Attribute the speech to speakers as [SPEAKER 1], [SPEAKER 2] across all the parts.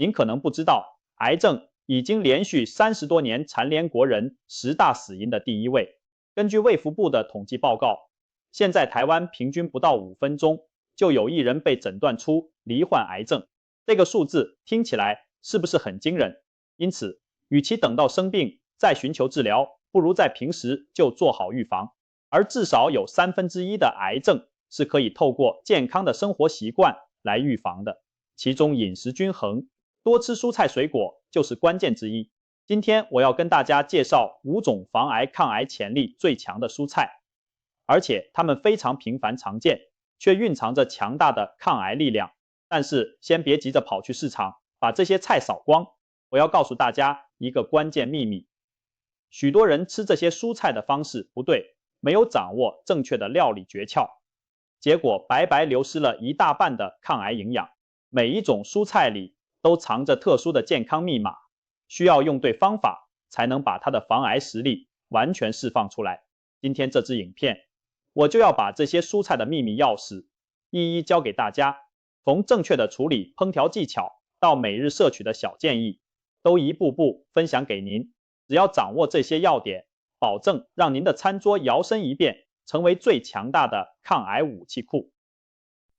[SPEAKER 1] 您可能不知道，癌症已经连续30多年蝉联国人10大死因的第1位。根据卫福部的统计报告，现在台湾平均不到5分钟就有1人被诊断出罹患癌症，这个数字听起来是不是很惊人？因此，与其等到生病再寻求治疗，不如在平时就做好预防。而至少有1/3的癌症是可以透过健康的生活习惯来预防的，其中饮食均衡、多吃蔬菜水果就是关键之一。今天我要跟大家介绍5种防癌抗癌潜力最强的蔬菜，而且它们非常频繁常见，却蕴藏着强大的抗癌力量。但是先别急着跑去市场把这些菜扫光，我要告诉大家一个关键秘密。许多人吃这些蔬菜的方式不对，没有掌握正确的料理诀窍，结果白白流失了一大半的抗癌营养。每一种蔬菜里都藏着特殊的健康密码，需要用对方法才能把它的防癌实力完全释放出来。今天这支影片，我就要把这些蔬菜的秘密钥匙一一教给大家，从正确的处理烹调技巧到每日摄取的小建议，都一步步分享给您。只要掌握这些要点，保证让您的餐桌摇身一变，成为最强大的抗癌武器库。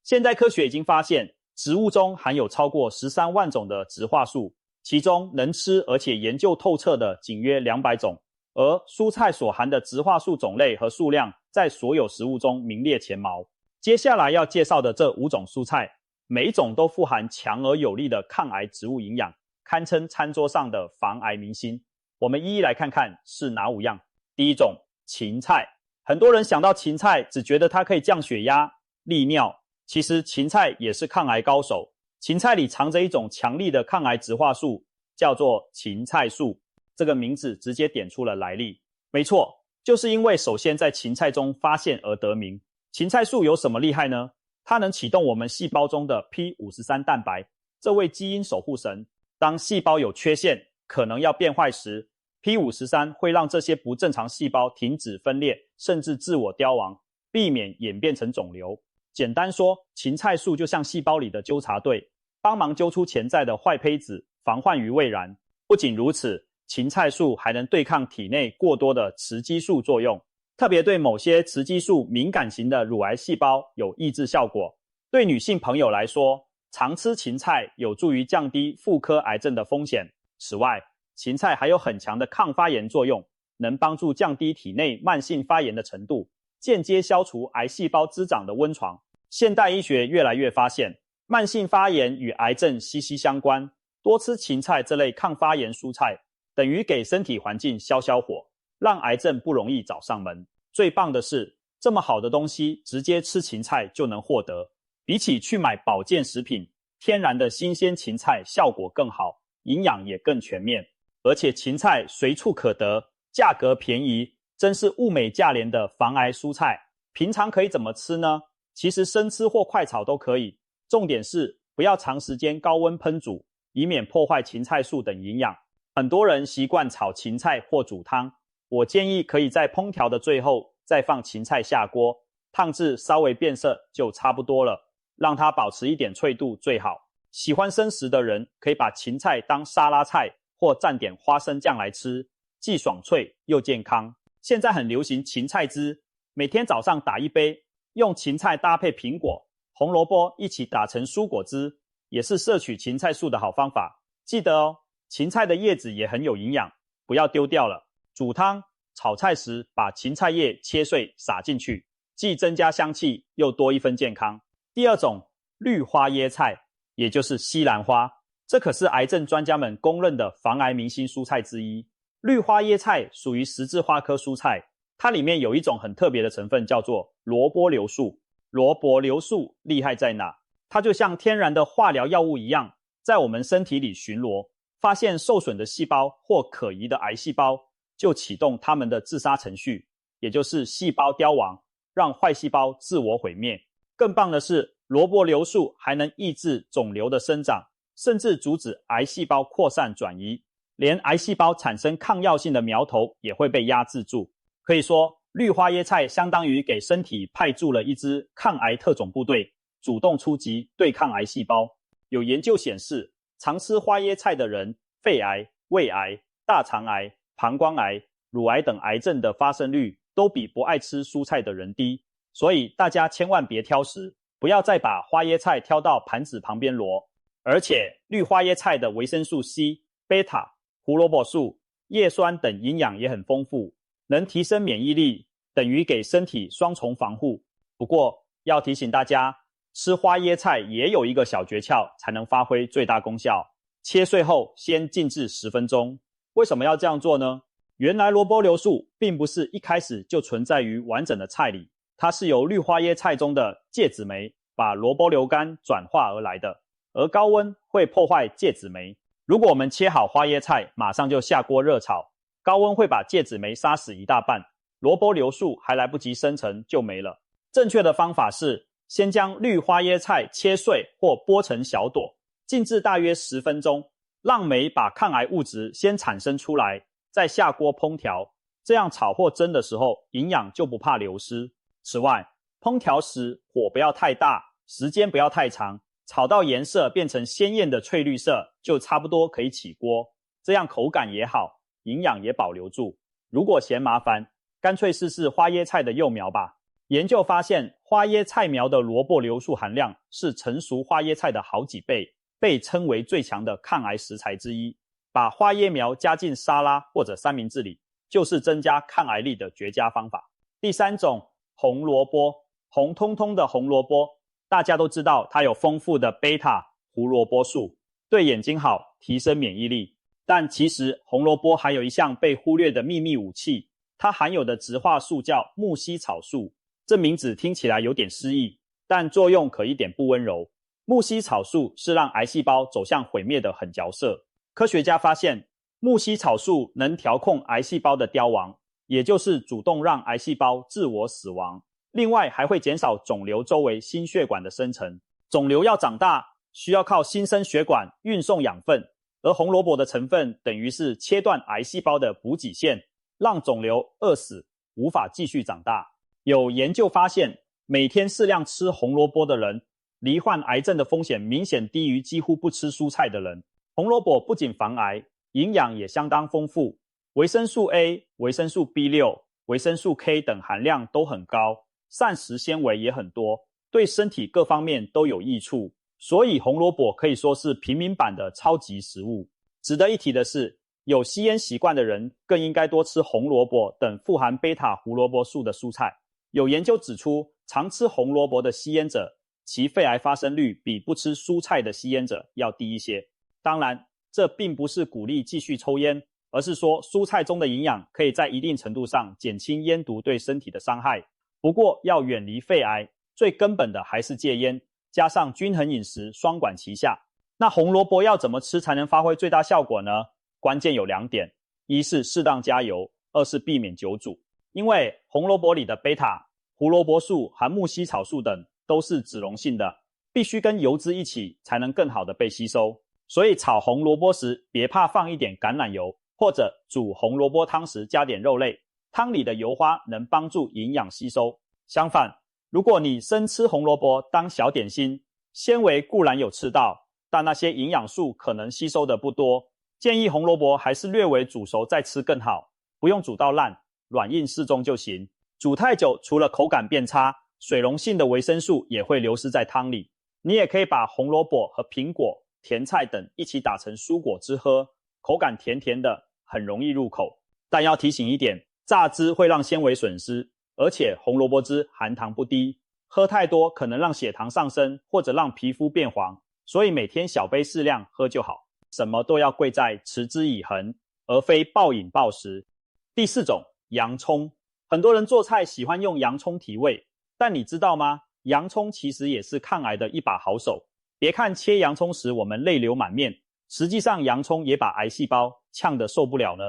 [SPEAKER 1] 现代科学已经发现，植物中含有超过13万种的植化素，其中能吃而且研究透彻的仅约200种，而蔬菜所含的植化素种类和数量在所有食物中名列前茅。接下来要介绍的这5种蔬菜，每一种都富含强而有力的抗癌植物营养，堪称餐桌上的防癌明星。我们一一来看看是哪5样。第一种，芹菜。很多人想到芹菜只觉得它可以降血压、利尿，其实芹菜也是抗癌高手。芹菜里藏着一种强力的抗癌植化素，叫做芹菜素。这个名字直接点出了来历。没错，就是因为首先在芹菜中发现而得名。芹菜素有什么厉害呢？它能启动我们细胞中的 P53 蛋白，这位基因守护神。当细胞有缺陷，可能要变坏时， P53 会让这些不正常细胞停止分裂，甚至自我凋亡，避免演变成肿瘤。简单说，芹菜素就像细胞里的纠察队，帮忙揪出潜在的坏胚子，防患于未然。不仅如此，芹菜素还能对抗体内过多的雌激素作用，特别对某些雌激素敏感型的乳癌细胞有抑制效果。对女性朋友来说，常吃芹菜有助于降低妇科癌症的风险。此外，芹菜还有很强的抗发炎作用，能帮助降低体内慢性发炎的程度，间接消除癌细胞滋长的温床。现代医学越来越发现，慢性发炎与癌症息息相关，多吃芹菜这类抗发炎蔬菜，等于给身体环境消消火，让癌症不容易找上门。最棒的是，这么好的东西直接吃芹菜就能获得，比起去买保健食品，天然的新鲜芹菜效果更好，营养也更全面。而且芹菜随处可得，价格便宜，真是物美价廉的防癌蔬菜。平常可以怎么吃呢？其实生吃或快炒都可以，重点是不要长时间高温烹煮，以免破坏芹菜素等营养。很多人习惯炒芹菜或煮汤，我建议可以在烹调的最后再放芹菜下锅，烫至稍微变色就差不多了，让它保持一点脆度最好。喜欢生食的人可以把芹菜当沙拉菜或蘸点花生酱来吃，既爽脆又健康。现在很流行芹菜汁，每天早上打一杯，用芹菜搭配苹果、红萝卜一起打成蔬果汁，也是摄取芹菜素的好方法。记得哦，芹菜的叶子也很有营养，不要丢掉了。煮汤、炒菜时把芹菜叶切碎撒进去，既增加香气，又多一分健康。第二种，绿花椰菜，也就是西兰花，这可是癌症专家们公认的防癌明星蔬菜之一。绿花椰菜属于十字花科蔬菜，它里面有一种很特别的成分，叫做萝卜硫素。萝卜硫素厉害在哪？它就像天然的化疗药物一样，在我们身体里巡逻，发现受损的细胞或可疑的癌细胞，就启动它们的自杀程序，也就是细胞凋亡，让坏细胞自我毁灭。更棒的是，萝卜硫素还能抑制肿瘤的生长，甚至阻止癌细胞扩散转移，连癌细胞产生抗药性的苗头也会被压制住。可以说，绿花椰菜相当于给身体派驻了一支抗癌特种部队，主动出击对抗癌细胞。有研究显示，常吃花椰菜的人，肺癌、胃癌、大肠癌、膀胱癌、乳癌等癌症的发生率都比不爱吃蔬菜的人低。所以大家千万别挑食，不要再把花椰菜挑到盘子旁边摞。而且绿花椰菜的维生素 C、贝塔、胡萝卜素、叶酸等营养也很丰富，能提升免疫力，等于给身体双重防护。不过要提醒大家，吃花椰菜也有一个小诀窍，才能发挥最大功效。切碎后先静置10分钟。为什么要这样做呢？原来萝卜硫素并不是一开始就存在于完整的菜里，它是由绿花椰菜中的芥子酶把萝卜硫苷转化而来的，而高温会破坏芥子酶。如果我们切好花椰菜马上就下锅热炒，高温会把芥子酶杀死一大半，萝卜硫素还来不及生成就没了。正确的方法是先将绿花椰菜切碎或剥成小朵，静置大约10分钟，让酶把抗癌物质先产生出来，再下锅烹调，这样炒或蒸的时候营养就不怕流失。此外，烹调时火不要太大，时间不要太长，炒到颜色变成鲜艳的翠绿色就差不多可以起锅，这样口感也好，营养也保留住。如果嫌麻烦，干脆试试花椰菜的幼苗吧。研究发现，花椰菜苗的萝卜硫素含量是成熟花椰菜的好几倍，被称为最强的抗癌食材之一。把花椰苗加进沙拉或者三明治里，就是增加抗癌力的绝佳方法。第3种，红萝卜。红彤彤的红萝卜，大家都知道它有丰富的贝塔胡萝卜素，对眼睛好，提升免疫力。但其实红萝卜还有一项被忽略的秘密武器，它含有的植化素叫木犀草素。这名字听起来有点诗意，但作用可一点不温柔。木犀草素是让癌细胞走向毁灭的狠角色。科学家发现，木犀草素能调控癌细胞的凋亡，也就是主动让癌细胞自我死亡。另外还会减少肿瘤周围心血管的生成。肿瘤要长大，需要靠新生血管运送养分，而红萝卜的成分等于是切断癌细胞的补给线，让肿瘤饿死，无法继续长大。有研究发现，每天适量吃红萝卜的人，罹患癌症的风险明显低于几乎不吃蔬菜的人。红萝卜不仅防癌，营养也相当丰富，维生素 A、维生素 B6、维生素 K 等含量都很高，膳食纤维也很多，对身体各方面都有益处。所以红萝卜可以说是平民版的超级食物。值得一提的是，有吸烟习惯的人更应该多吃红萝卜等富含贝塔胡萝卜素的蔬菜。有研究指出，常吃红萝卜的吸烟者，其肺癌发生率比不吃蔬菜的吸烟者要低一些。当然，这并不是鼓励继续抽烟，而是说蔬菜中的营养可以在一定程度上减轻烟毒对身体的伤害。不过要远离肺癌，最根本的还是戒烟，加上均衡饮食，双管齐下。那红萝卜要怎么吃才能发挥最大效果呢？关键有2点，一是适当加油，二是避免久煮。因为红萝卜里的贝塔、胡萝卜素和木犀草素等都是脂溶性的，必须跟油脂一起才能更好的被吸收。所以炒红萝卜时别怕放一点橄榄油，或者煮红萝卜汤时加点肉类，汤里的油花能帮助营养吸收。相反，如果你生吃红萝卜当小点心，纤维固然有吃到，但那些营养素可能吸收的不多。建议红萝卜还是略微煮熟再吃更好，不用煮到烂，软硬适中就行。煮太久，除了口感变差，水溶性的维生素也会流失在汤里。你也可以把红萝卜和苹果、甜菜等一起打成蔬果汁喝，口感甜甜的，很容易入口。但要提醒一点，榨汁会让纤维损失，而且红萝卜汁含糖不低，喝太多可能让血糖上升，或者让皮肤变黄，所以每天小杯适量喝就好。什么都要贵在持之以恒，而非暴饮暴食。第4种，洋葱。很多人做菜喜欢用洋葱提味，但你知道吗？洋葱其实也是抗癌的一把好手。别看切洋葱时我们泪流满面，实际上洋葱也把癌细胞呛得受不了呢。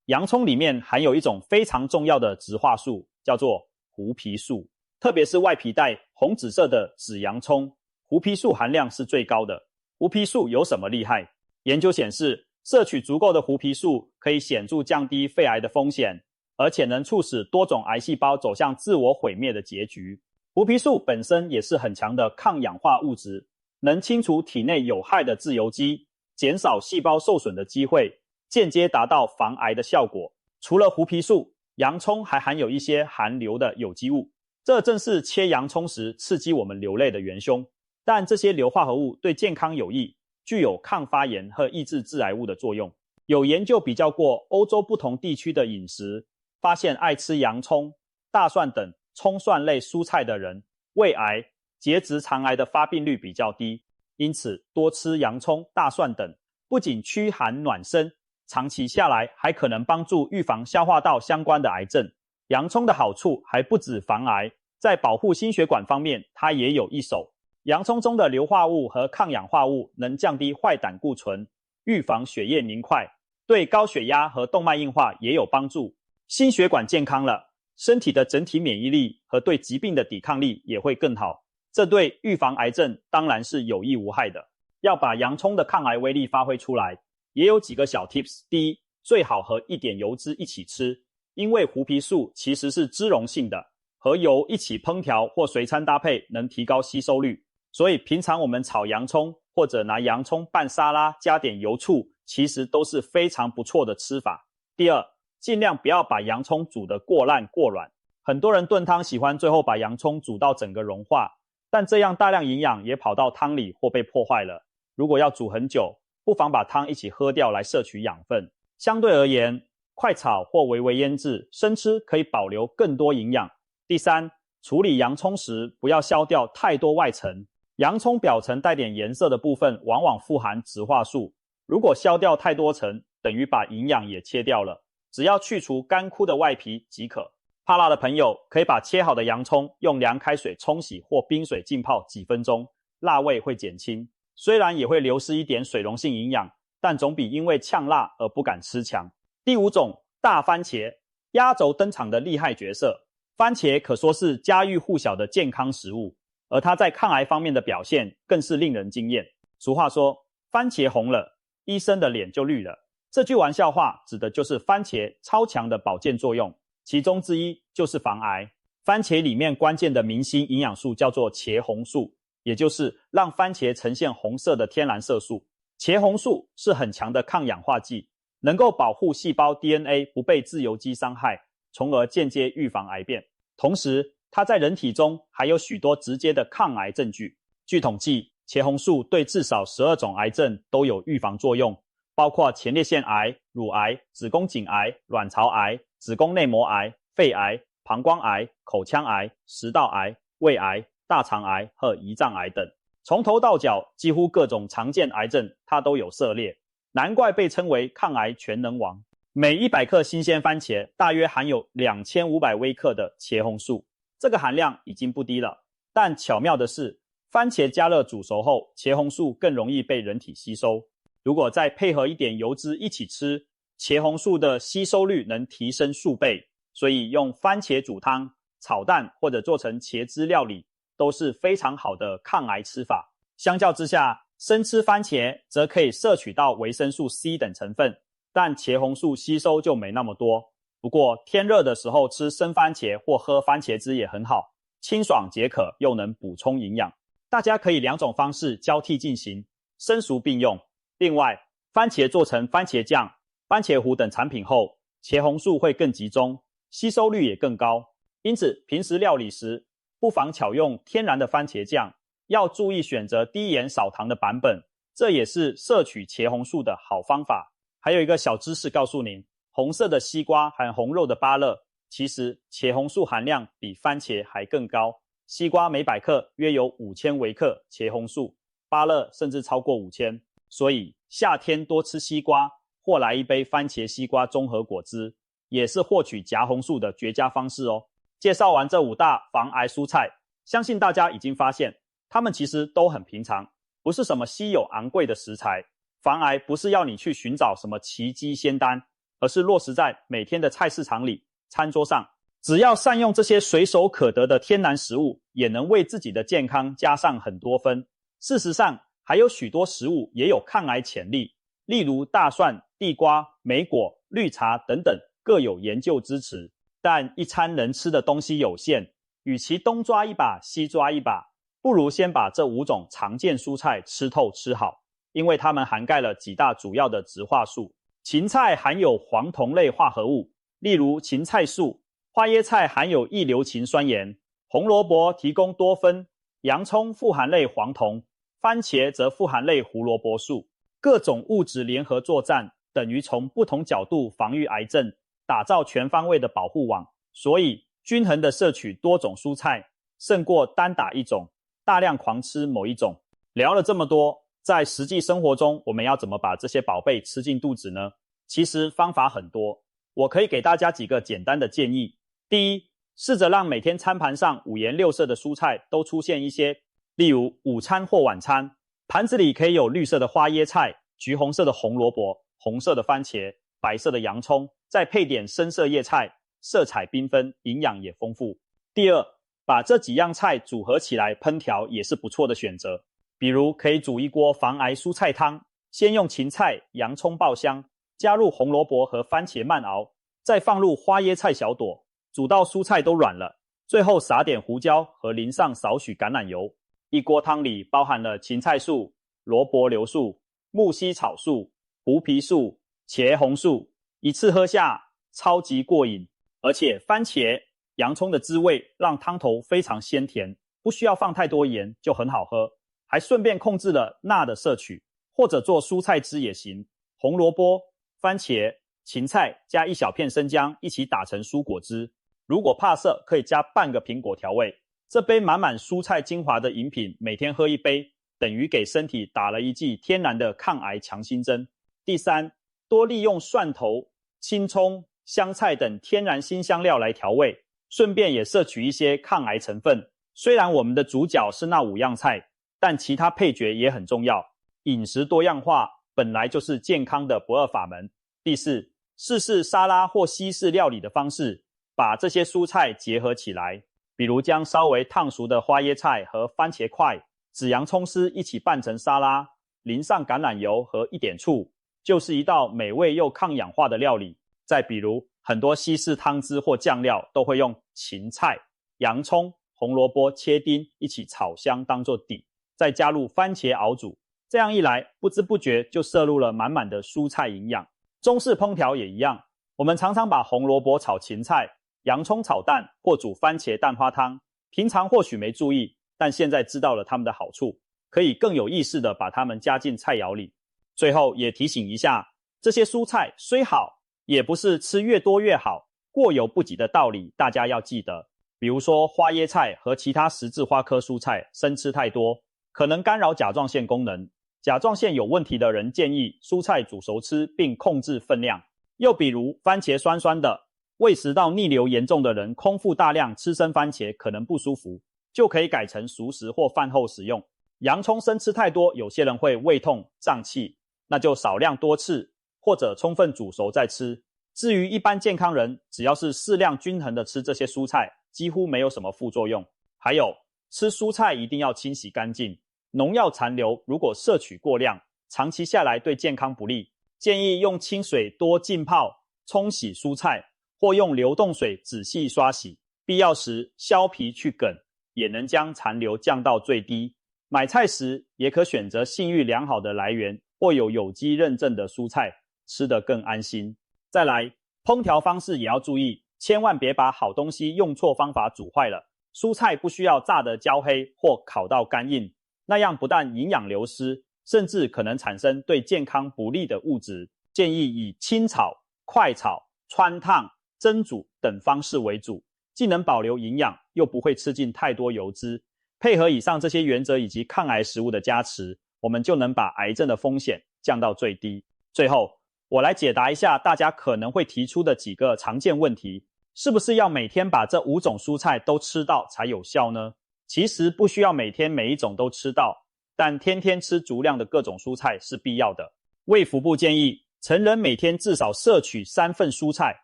[SPEAKER 1] 洋葱里面含有一种非常重要的植化素，叫做胡皮素，特别是外皮带红紫色的紫洋葱，胡皮素含量是最高的。胡皮素有什么厉害？研究显示，摄取足够的胡皮素可以显著降低肺癌的风险，而且能促使多种癌细胞走向自我毁灭的结局。胡皮素本身也是很强的抗氧化物质，能清除体内有害的自由基，减少细胞受损的机会，间接达到防癌的效果。除了胡皮素，洋葱还含有一些含硫的有机物，这正是切洋葱时刺激我们流泪的元凶。但这些硫化合物对健康有益，具有抗发炎和抑制致癌物的作用。有研究比较过欧洲不同地区的饮食，发现爱吃洋葱、大蒜等葱蒜类蔬菜的人，胃癌、结直肠癌的发病率比较低。因此，多吃洋葱、大蒜等，不仅驱寒暖身，长期下来还可能帮助预防消化道相关的癌症。洋葱的好处还不止防癌，在保护心血管方面，它也有一手。洋葱中的硫化物和抗氧化物能降低坏胆固醇，预防血液凝块，对高血压和动脉硬化也有帮助。心血管健康了，身体的整体免疫力和对疾病的抵抗力也会更好。这对预防癌症当然是有益无害的。要把洋葱的抗癌威力发挥出来，也有几个小 tips。第一，最好和一点油脂一起吃，因为胡皮素其实是脂溶性的，和油一起烹调或随餐搭配能提高吸收率。所以平常我们炒洋葱或者拿洋葱拌沙拉加点油醋，其实都是非常不错的吃法。第二，尽量不要把洋葱煮得过烂过软。很多人炖汤喜欢最后把洋葱煮到整个融化，但这样大量营养也跑到汤里或被破坏了。如果要煮很久，不妨把汤一起喝掉来摄取养分。相对而言，快炒或微微腌制，生吃可以保留更多营养。第三，处理洋葱时不要削掉太多外层。洋葱表层带点颜色的部分往往富含植化素，如果削掉太多层，等于把营养也切掉了。只要去除干枯的外皮即可。怕辣的朋友可以把切好的洋葱用凉开水冲洗或冰水浸泡几分钟，辣味会减轻。虽然也会流失一点水溶性营养，但总比因为呛辣而不敢吃强。第五种，大番茄，压轴登场的厉害角色。番茄可说是家喻户晓的健康食物，而它在抗癌方面的表现更是令人惊艳。俗话说，番茄红了，医生的脸就绿了。这句玩笑话指的就是番茄超强的保健作用，其中之一就是防癌。番茄里面关键的明星营养素叫做茄红素，也就是让番茄呈现红色的天然色素。茄红素是很强的抗氧化剂，能够保护细胞 DNA 不被自由基伤害，从而间接预防癌变。同时，它在人体中还有许多直接的抗癌证据。据统计，茄红素对至少12种癌症都有预防作用，包括前列腺癌、乳癌、子宫颈癌、卵巢癌、子宫内膜癌、肺癌、膀胱癌、口腔癌、食道癌、胃癌、大肠癌和胰脏癌等。从头到脚，几乎各种常见癌症它都有涉猎，难怪被称为抗癌全能王。每100克新鲜番茄大约含有2500微克的茄红素，这个含量已经不低了。但巧妙的是，番茄加热煮熟后，茄红素更容易被人体吸收。如果再配合一点油脂一起吃，茄红素的吸收率能提升数倍。所以用番茄煮汤、炒蛋或者做成茄汁料理都是非常好的抗癌吃法。相较之下，生吃番茄则可以摄取到维生素 C 等成分，但茄红素吸收就没那么多。不过天热的时候吃生番茄或喝番茄汁也很好，清爽解渴又能补充营养。大家可以2种方式交替进行，生熟并用。另外，番茄做成番茄酱、番茄糊等产品后，茄红素会更集中，吸收率也更高。因此平时料理时不妨巧用天然的番茄酱，要注意选择低盐少糖的版本，这也是摄取茄红素的好方法。还有一个小知识告诉您，红色的西瓜和红肉的芭乐，其实茄红素含量比番茄还更高。西瓜每100克约有5000微克茄红素，芭乐甚至超过5000。所以夏天多吃西瓜，或来一杯番茄西瓜综合果汁，也是获取茄红素的绝佳方式哦。介绍完这5大防癌蔬菜，相信大家已经发现，它们其实都很平常，不是什么稀有昂贵的食材。防癌不是要你去寻找什么奇迹仙丹，而是落实在每天的菜市场里、餐桌上。只要善用这些随手可得的天然食物，也能为自己的健康加上很多分。事实上，还有许多食物也有抗癌潜力，例如大蒜、地瓜、莓果、绿茶等等，各有研究支持。但一餐能吃的东西有限，与其东抓一把西抓一把，不如先把这5种常见蔬菜吃透吃好。因为它们涵盖了几大主要的植化素。芹菜含有黄酮类化合物，例如芹菜素；花椰菜含有异硫氰酸盐；红萝卜提供多酚；洋葱富含类黄酮；番茄则富含类胡萝卜素。各种物质联合作战，等于从不同角度防御癌症，打造全方位的保护网。所以，均衡的摄取多种蔬菜，胜过单打一种，大量狂吃某一种。聊了这么多，在实际生活中，我们要怎么把这些宝贝吃进肚子呢？其实方法很多，我可以给大家几个简单的建议。第一，试着让每天餐盘上五颜六色的蔬菜都出现一些，例如午餐或晚餐，盘子里可以有绿色的花椰菜、橘红色的红萝卜、红色的番茄、白色的洋葱，再配点深色叶菜，色彩缤纷，营养也丰富。第二，把这几样菜组合起来烹调也是不错的选择。比如可以煮一锅防癌蔬菜汤，先用芹菜、洋葱爆香，加入红萝卜和番茄慢熬，再放入花椰菜小朵，煮到蔬菜都软了，最后撒点胡椒和淋上少许橄榄油。一锅汤里包含了芹菜素、萝卜硫素、木犀草素、胡皮素、茄红素，一次喝下超级过瘾。而且番茄、洋葱的滋味让汤头非常鲜甜，不需要放太多盐就很好喝，还顺便控制了钠的摄取。或者做蔬菜汁也行，红萝卜、番茄、芹菜加一小片生姜一起打成蔬果汁。如果怕涩，可以加半个苹果调味。这杯满满蔬菜精华的饮品，每天喝一杯，等于给身体打了一剂天然的抗癌强心针。第三，多利用蒜头、青葱、香菜等天然辛香料来调味，顺便也摄取一些抗癌成分。虽然我们的主角是那5样菜，但其他配角也很重要。饮食多样化本来就是健康的不二法门。第四，试试沙拉或西式料理的方式，把这些蔬菜结合起来，比如将稍微烫熟的花椰菜和番茄块、紫洋葱丝一起拌成沙拉，淋上橄榄油和一点醋，就是一道美味又抗氧化的料理。再比如，很多西式汤汁或酱料都会用芹菜、洋葱、红萝卜切丁一起炒香当作底，再加入番茄熬煮。这样一来，不知不觉就摄入了满满的蔬菜营养。中式烹调也一样，我们常常把红萝卜炒芹菜、洋葱炒蛋或煮番茄蛋花汤，平常或许没注意，但现在知道了它们的好处，可以更有意识地把它们加进菜肴里。最后也提醒一下，这些蔬菜虽好，也不是吃越多越好，过犹不及的道理大家要记得。比如说花椰菜和其他十字花科蔬菜生吃太多，可能干扰甲状腺功能。甲状腺有问题的人建议蔬菜煮熟吃并控制分量。又比如番茄酸酸的，胃食道逆流严重的人空腹大量吃生番茄可能不舒服，就可以改成熟食或饭后食用。洋葱生吃太多，有些人会胃痛胀气，那就少量多次，或者充分煮熟再吃。至于一般健康人，只要是适量均衡的吃这些蔬菜，几乎没有什么副作用。还有，吃蔬菜一定要清洗干净，农药残留如果摄取过量，长期下来对健康不利。建议用清水多浸泡冲洗蔬菜，或用流动水仔细刷洗，必要时削皮去梗，也能将残留降到最低。买菜时也可选择信誉良好的来源或有机认证的蔬菜，吃得更安心。再来，烹调方式也要注意，千万别把好东西用错方法煮坏了。蔬菜不需要炸得焦黑或烤到干硬，那样不但营养流失，甚至可能产生对健康不利的物质。建议以清炒、快炒、汆烫、蒸煮等方式为主，既能保留营养，又不会吃进太多油脂。配合以上这些原则以及抗癌食物的加持，我们就能把癌症的风险降到最低。最后，我来解答一下大家可能会提出的几个常见问题。是不是要每天把这5种蔬菜都吃到才有效呢？其实不需要每天每一种都吃到，但天天吃足量的各种蔬菜是必要的。卫福部建议，成人每天至少摄取3份蔬菜，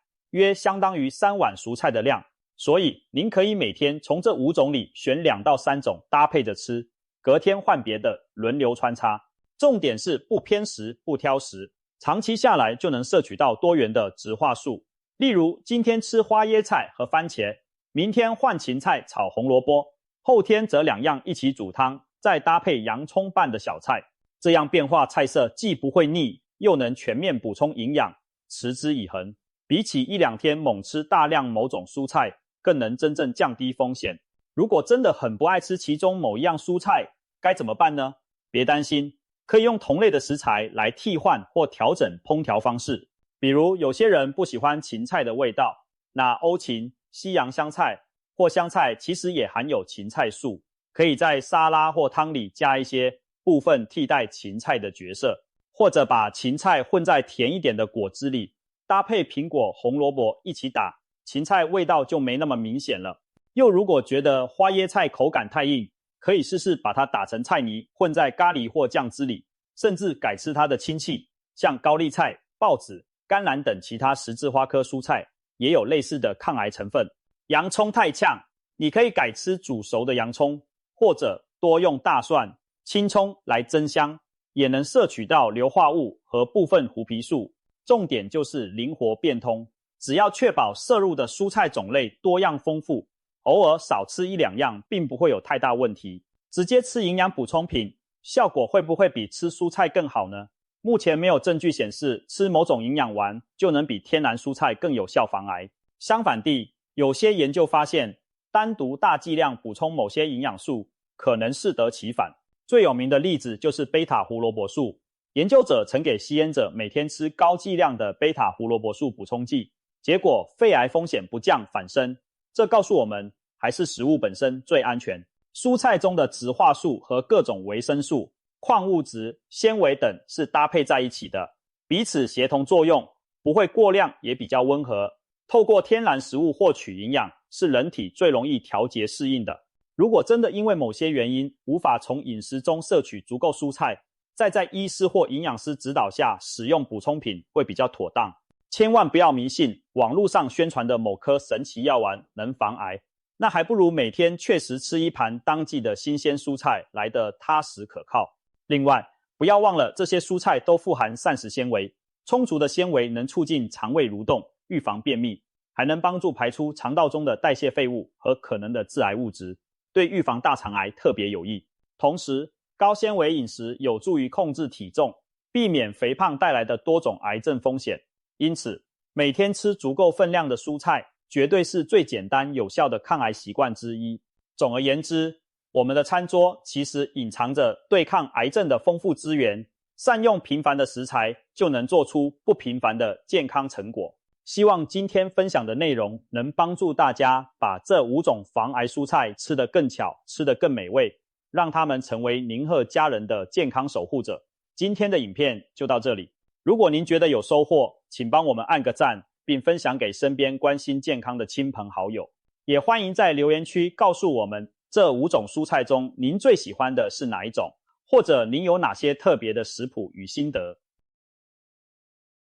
[SPEAKER 1] 约相当于3碗蔬菜的量。所以您可以每天从这5种里选2到3种搭配着吃，隔天换别的，轮流穿插。重点是不偏食不挑食，长期下来就能摄取到多元的植化素。例如今天吃花椰菜和番茄，明天换芹菜炒红萝卜，后天则2样一起煮汤，再搭配洋葱拌的小菜。这样变化菜色既不会腻，又能全面补充营养，持之以恒。比起一两天猛吃大量某种蔬菜，更能真正降低风险。如果真的很不爱吃其中某一样蔬菜，该怎么办呢？别担心，可以用同类的食材来替换或调整烹调方式。比如有些人不喜欢芹菜的味道，那欧芹、西洋香菜或香菜其实也含有芹菜素，可以在沙拉或汤里加一些部分替代芹菜的角色，或者把芹菜混在甜一点的果汁里，搭配苹果、红萝卜一起打，芹菜味道就没那么明显了。又如果觉得花椰菜口感太硬，可以试试把它打成菜泥，混在咖喱或酱汁里，甚至改吃它的亲戚，像高丽菜、豹子、甘蓝等其他十字花科蔬菜，也有类似的抗癌成分。洋葱太呛，你可以改吃煮熟的洋葱，或者多用大蒜、青葱来增香，也能摄取到硫化物和部分胡皮素。重点就是灵活变通，只要确保摄入的蔬菜种类多样丰富，偶尔少吃一两样并不会有太大问题。直接吃营养补充品，效果会不会比吃蔬菜更好呢？目前没有证据显示吃某种营养丸就能比天然蔬菜更有效防癌。相反地，有些研究发现，单独大剂量补充某些营养素可能适得其反。最有名的例子就是贝塔胡萝卜素。研究者曾给吸烟者每天吃高剂量的贝塔胡萝卜素补充剂，结果肺癌风险不降反升。这告诉我们，还是食物本身最安全。蔬菜中的植化素和各种维生素、矿物质、纤维等是搭配在一起的，彼此协同作用，不会过量，也比较温和。透过天然食物获取营养，是人体最容易调节适应的。如果真的因为某些原因无法从饮食中摄取足够蔬菜，再在医师或营养师指导下使用补充品会比较妥当。千万不要迷信网络上宣传的某颗神奇药丸能防癌，那还不如每天确实吃一盘当季的新鲜蔬菜来得踏实可靠。另外，不要忘了这些蔬菜都富含膳食纤维，充足的纤维能促进肠胃蠕动，预防便秘，还能帮助排出肠道中的代谢废物和可能的致癌物质，对预防大肠癌特别有益。同时，高纤维饮食有助于控制体重，避免肥胖带来的多种癌症风险。因此，每天吃足够分量的蔬菜，绝对是最简单有效的抗癌习惯之一。总而言之，我们的餐桌其实隐藏着对抗癌症的丰富资源，善用平凡的食材，就能做出不平凡的健康成果。希望今天分享的内容能帮助大家把这5种防癌蔬菜吃得更巧，吃得更美味，让他们成为您和家人的健康守护者。今天的影片就到这里，如果您觉得有收获，请帮我们按个赞，并分享给身边关心健康的亲朋好友。也欢迎在留言区告诉我们这5种蔬菜中您最喜欢的是哪一种，或者您有哪些特别的食谱与心得。